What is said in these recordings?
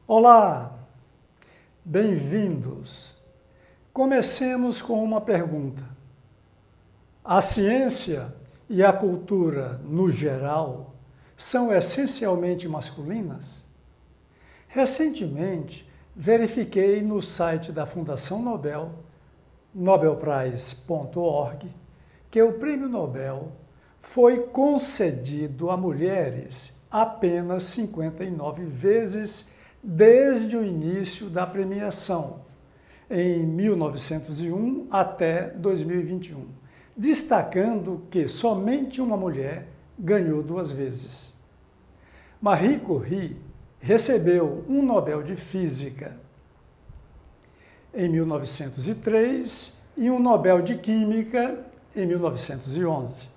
Olá, bem-vindos. Comecemos com uma pergunta. A ciência e a cultura, no geral, são essencialmente masculinas? Recentemente, verifiquei no site da Fundação Nobel, nobelprize.org, que o Prêmio Nobel foi concedido a mulheres apenas 59 vezes desde o início da premiação, em 1901 até 2021, destacando que somente uma mulher ganhou 2 vezes. Marie Curie recebeu um Nobel de Física em 1903 e um Nobel de Química em 1911.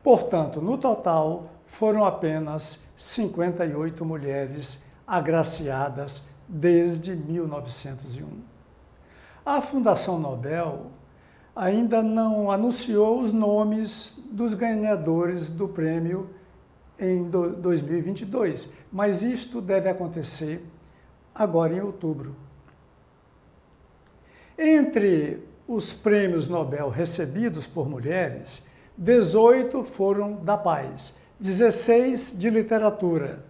Portanto, no total, foram apenas 58 mulheres agraciadas desde 1901. A Fundação Nobel ainda não anunciou os nomes dos ganhadores do prêmio em 2022, mas isto deve acontecer agora em outubro. Entre os prêmios Nobel recebidos por mulheres, 18 foram da paz, 16 de literatura,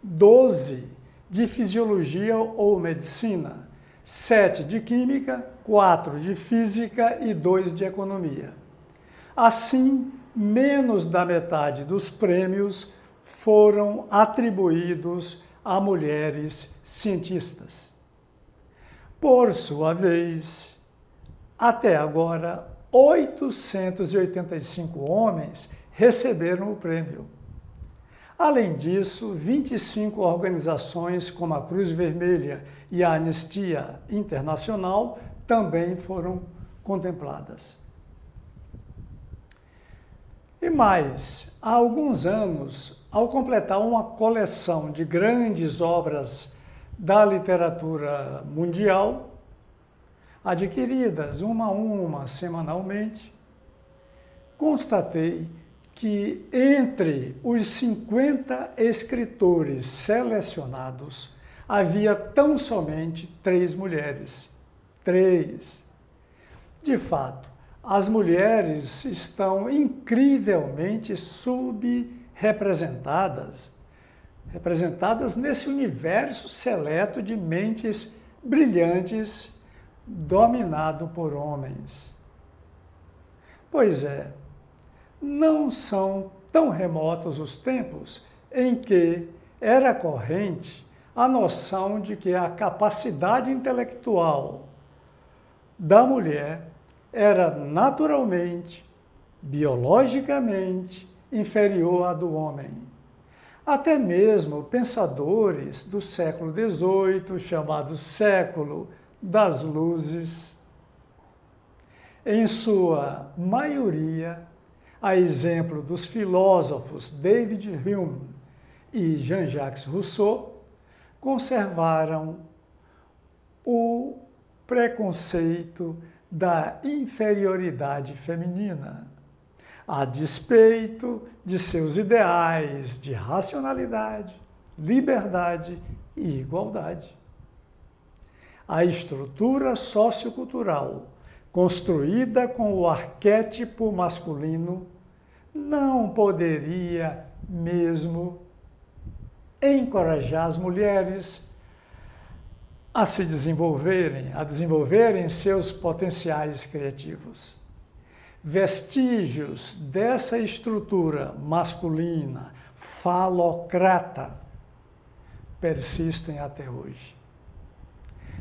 12 de fisiologia ou medicina, 7 de química, 4 de física e 2 de economia. Assim, menos da metade dos prêmios foram atribuídos a mulheres cientistas. Por sua vez, até agora, 885 homens receberam o prêmio. Além disso, 25 organizações como a Cruz Vermelha e a Anistia Internacional também foram contempladas. E mais, há alguns anos, ao completar uma coleção de grandes obras da literatura mundial, adquiridas uma a uma semanalmente, constatei que entre os 50 escritores selecionados havia tão somente 3 mulheres. 3. De fato, as mulheres estão incrivelmente subrepresentadas nesse universo seleto de mentes brilhantes dominado por homens. Pois é, não são tão remotos os tempos em que era corrente a noção de que a capacidade intelectual da mulher era naturalmente, biologicamente, inferior à do homem. Até mesmo pensadores do século XVIII, chamado século das luzes, em sua maioria, a exemplo dos filósofos David Hume e Jean-Jacques Rousseau, conservaram o preconceito da inferioridade feminina, a despeito de seus ideais de racionalidade, liberdade e igualdade. A estrutura sociocultural construída com o arquétipo masculino não poderia mesmo encorajar as mulheres a se desenvolverem seus potenciais criativos. Vestígios dessa estrutura masculina, falocrata, persistem até hoje.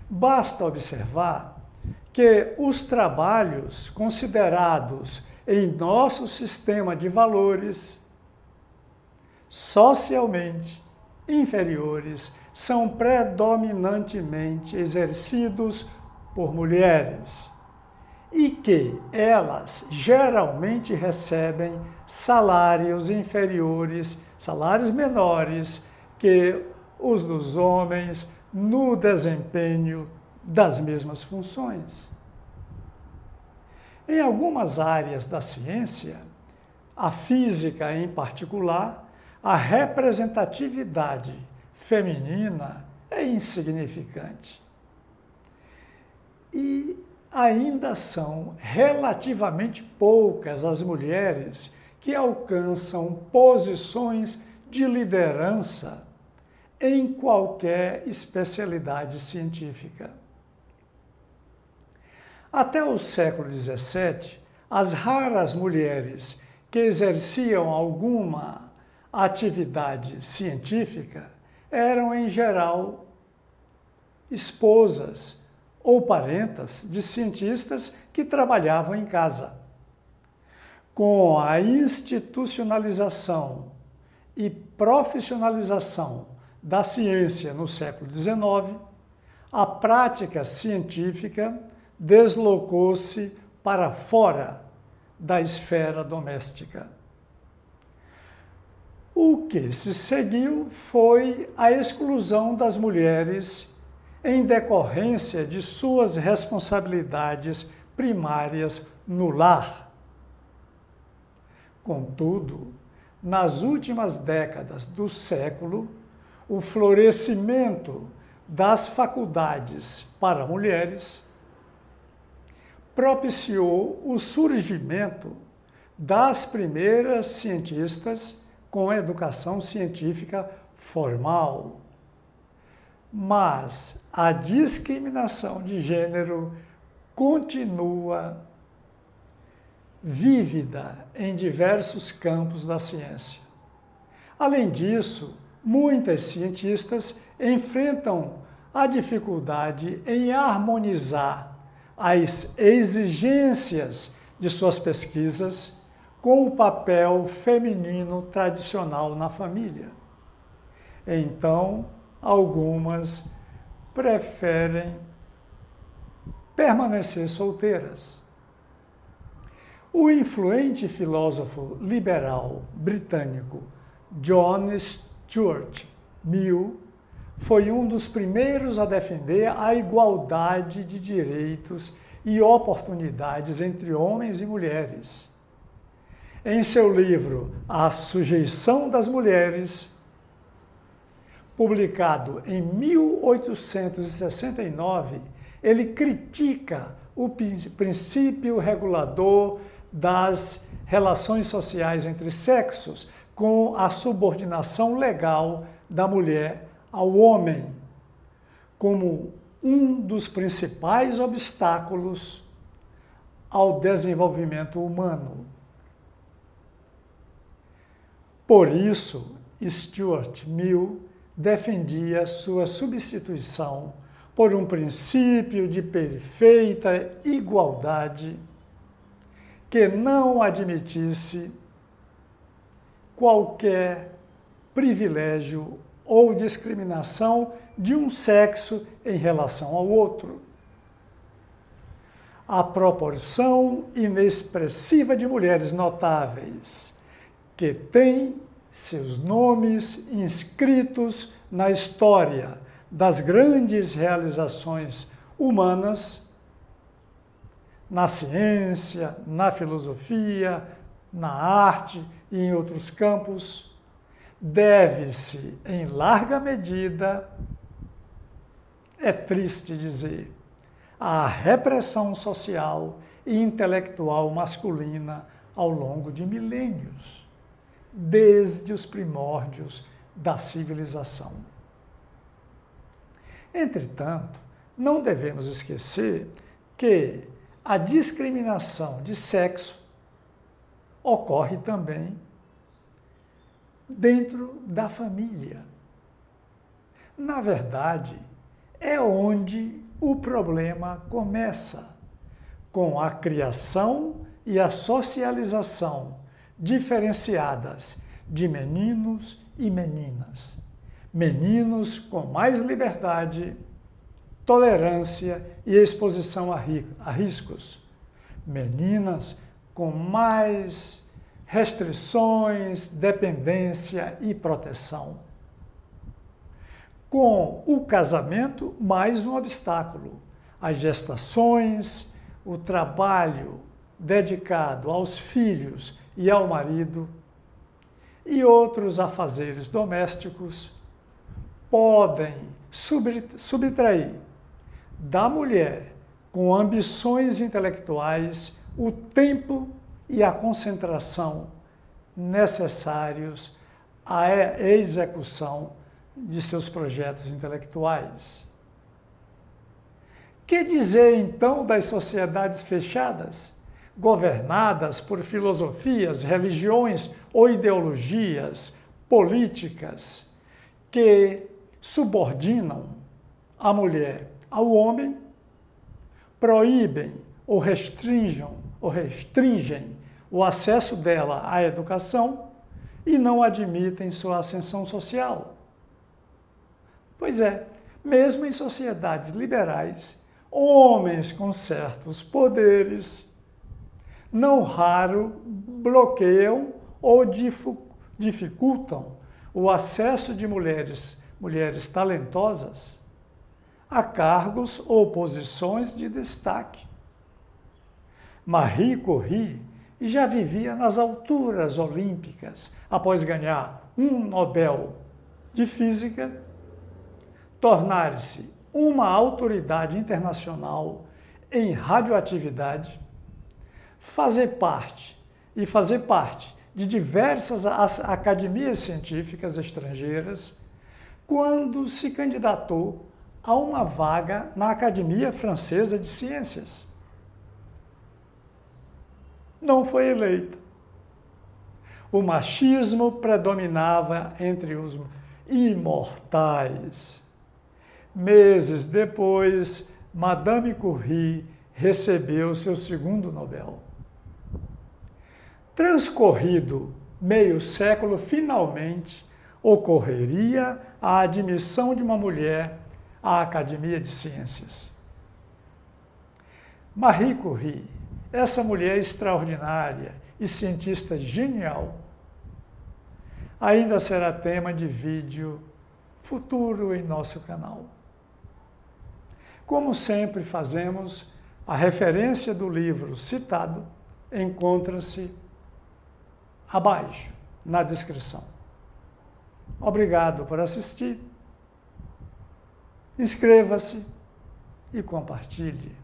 Basta observar que os trabalhos considerados em nosso sistema de valores socialmente inferiores são predominantemente exercidos por mulheres e que elas geralmente recebem salários inferiores, salários menores que os dos homens no desempenho das mesmas funções. Em algumas áreas da ciência, a física em particular, a representatividade feminina é insignificante. E ainda são relativamente poucas as mulheres que alcançam posições de liderança em qualquer especialidade científica. Até o século XVII, as raras mulheres que exerciam alguma atividade científica eram, em geral, esposas ou parentas de cientistas que trabalhavam em casa. Com a institucionalização e profissionalização da ciência no século XIX, a prática científica deslocou-se para fora da esfera doméstica. O que se seguiu foi a exclusão das mulheres em decorrência de suas responsabilidades primárias no lar. Contudo, nas últimas décadas do século, o florescimento das faculdades para mulheres propiciou o surgimento das primeiras cientistas com educação científica formal. Mas a discriminação de gênero continua vívida em diversos campos da ciência. Além disso, muitas cientistas enfrentam a dificuldade em harmonizar as exigências de suas pesquisas com o papel feminino tradicional na família. Então, algumas preferem permanecer solteiras. O influente filósofo liberal britânico John Stuart Mill foi um dos primeiros a defender a igualdade de direitos e oportunidades entre homens e mulheres. Em seu livro A Sujeição das Mulheres, publicado em 1869, ele critica o princípio regulador das relações sociais entre sexos com a subordinação legal da mulher ao homem, como um dos principais obstáculos ao desenvolvimento humano. Por isso, Stuart Mill defendia sua substituição por um princípio de perfeita igualdade que não admitisse qualquer privilégio ou discriminação de um sexo em relação ao outro. A proporção inexpressiva de mulheres notáveis que têm seus nomes inscritos na história das grandes realizações humanas, na ciência, na filosofia, na arte e em outros campos, deve-se, em larga medida, é triste dizer, à repressão social e intelectual masculina ao longo de milênios, desde os primórdios da civilização. Entretanto, não devemos esquecer que a discriminação de sexo ocorre também dentro da família. Na verdade, é onde o problema começa, com a criação e a socialização diferenciadas de meninos e meninas. Meninos com mais liberdade, tolerância e exposição a riscos. Meninas com mais restrições, dependência e proteção. Com o casamento, mais um obstáculo. As gestações, o trabalho dedicado aos filhos e ao marido e outros afazeres domésticos podem subtrair da mulher com ambições intelectuais o tempo e a concentração necessários à execução de seus projetos intelectuais. Que dizer, então, das sociedades fechadas, governadas por filosofias, religiões ou ideologias políticas que subordinam a mulher ao homem, proíbem ou restringem o acesso dela à educação e não admitem sua ascensão social? Pois é, mesmo em sociedades liberais, homens com certos poderes, não raro bloqueiam ou dificultam o acesso de mulheres talentosas a cargos ou posições de destaque. Marie Curie já vivia nas alturas olímpicas após ganhar um Nobel de Física, tornar-se uma autoridade internacional em radioatividade, fazer parte de diversas academias científicas estrangeiras, quando se candidatou a uma vaga na Academia Francesa de Ciências. Não foi eleita. O machismo predominava entre os imortais. Meses depois, Madame Curie recebeu seu segundo Nobel. Transcorrido meio século, finalmente ocorreria a admissão de uma mulher à Academia de Ciências. Marie Curie, essa mulher extraordinária e cientista genial, ainda será tema de vídeo futuro em nosso canal. Como sempre fazemos, a referência do livro citado encontra-se abaixo, na descrição. Obrigado por assistir. Inscreva-se e compartilhe.